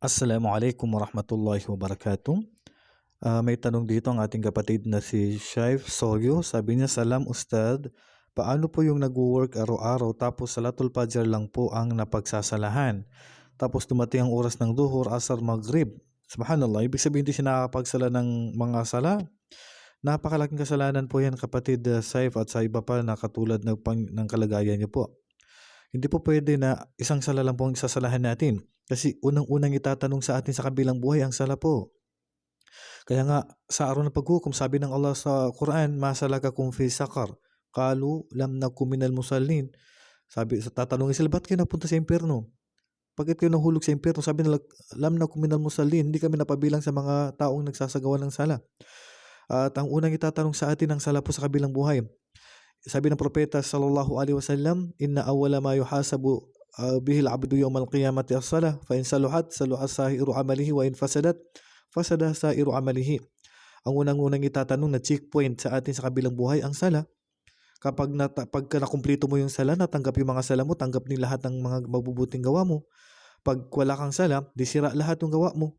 Assalamualaikum warahmatullahi wabarakatuh. May tanong dito ang ating kapatid na si Shaif Soyo. Sabi niya, Salam Ustad, paano po yung nag-work araw-araw tapos Salatul Fajr lang po ang napagsasalahan? Tapos dumating ang oras ng duhur, asar, maghrib. Subhanallah, ibig sabihin hindi siya nakakapagsala ng mga sala. Napakalaking kasalanan po yan kapatid Shaif at sa iba pa na katulad ng kalagayan niyo po. Hindi po pwede na isang sala lang po ang isasalahan natin. Kasi unang-unang itatanong sa atin sa kabilang buhay ang sala po. Kaya nga sa araw ng paghukom, sabi ng Allah sa Quran, "Masalakakum fi saqar." Qalu lam nakum minal musallin. Sabi sa tatanungin sila, ba't kayo napunta sa impyerno? Bakit kayo nahulog sa impyerno? Sabi nila, lam nakum minal musallin. Hindi kami napabilang sa mga taong nagsasagawa ng sala. At ang unang itatanong sa atin ang sala po sa kabilang buhay. Sabi ng propeta sallallahu alaihi wasallam, inna awwala ma yuhasabu bihi al-'abdu yawm al-qiyamati as-salah, fa in saluhat saluha sa'iru 'amalihi wa in fasadat fasada sa'iru 'amalihi. Ang unang-unang itatanong na checkpoint sa atin sa kabilang buhay ang sala. Pagka nakumpleto mo yung sala, natanggap yung mga sala mo, tanggap ni lahat ng mga mabubuting gawa mo. Pag wala kang sala, di sira lahat ng gawa mo.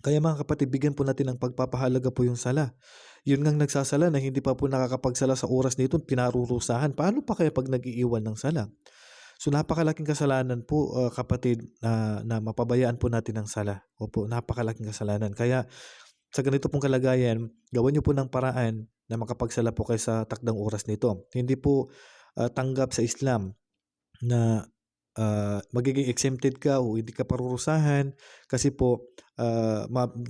Kaya mga kapatid, bigyan po natin ng pagpapahalaga po yung sala. Yun ngang nagsasala na hindi pa po nakakapagsala sa oras nito, pinarurusahan. Paano pa kaya pag nag-iiwan ng sala? So napakalaking kasalanan po kapatid na mapabayaan po natin ang sala. Opo, napakalaking kasalanan. Kaya sa ganito pong kalagayan, gawan niyo po ng paraan na makapagsala po kayo sa takdang oras nito. Hindi po tanggap sa Islam na magiging exempted ka o hindi ka parurusahan kasi po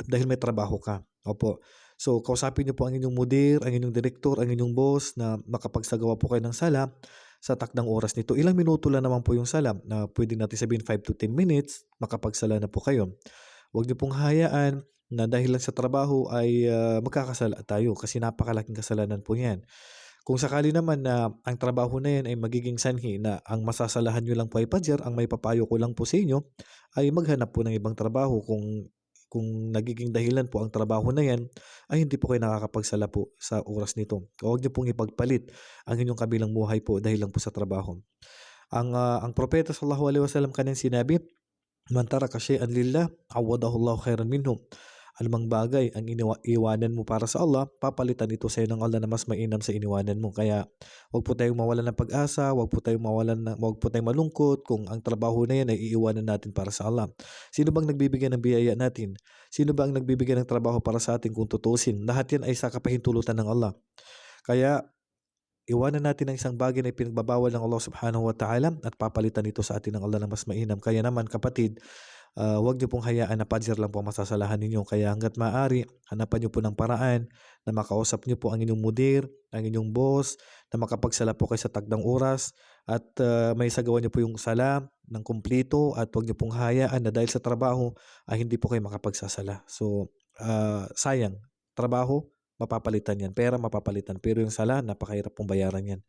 dahil may trabaho ka. Opo. So, kausapin niyo po ang inyong mudir, ang inyong direktor, ang inyong boss na makapagsagawa po kayo ng sala sa takdang oras nito. Ilang minuto lang naman po yung sala na pwede natin sabihin 5 to 10 minutes, makapagsala na po kayo. Huwag niyo pong hayaan na dahil lang sa trabaho ay magkakasala tayo kasi napakalaking kasalanan po yan. Kung sakali naman na ang trabaho na yan ay magiging sanhi na ang masasalahan nyo lang po ay Fajr, ang may papayo ko lang po sa inyo ay maghanap po ng ibang trabaho kung nagiging dahilan po ang trabaho na yan ay hindi po kayo nakakapagsala po sa oras nito. Huwag nyo pong ipagpalit ang inyong kabilang buhay po dahil lang po sa trabaho. Ang propeta sallallahu alaihi wasallam kanina sinabi, man taraka shay'an lillah, awadahu Allah khairan minhum. Anumang bagay ang iwanan mo para sa Allah, papalitan ito sa iyo ng Allah na mas mainam sa iniwanan mo. Kaya wag po tayong mawalan ng pag-asa, wag po tayong malungkot kung ang trabaho na yan ay iiwanan natin para sa Allah. Sino bang nagbibigay ng biyaya natin? Sino ba ang nagbibigay ng trabaho para sa atin kung tutusin? Lahat yan ay sa kapahintulutan ng Allah. Kaya iwanan natin ang isang bagay na pinagbabawal ng Allah subhanahu wa ta'ala at papalitan ito sa atin ng Allah na mas mainam. Kaya naman kapatid, huwag niyo pong hayaan na Fajr lang po ang masasalahan ninyo. Kaya hanggat maaari, hanapan niyo po ng paraan na makausap niyo po ang inyong mudir, ang inyong boss, na makapagsala po kayo sa takdang oras at may sagawa niyo po yung sala ng kumplito at huwag niyo pong hayaan na dahil sa trabaho ay hindi po kayo makapagsasala. So, sayang. Trabaho, mapapalitan yan. Pera, mapapalitan. Pero yung sala, napakahirap pong bayaran yan.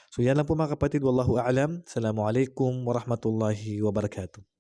So, yan lang po mga kapatid. Wallahu a'lam. Assalamualaikum warahmatullahi wabarakatuh.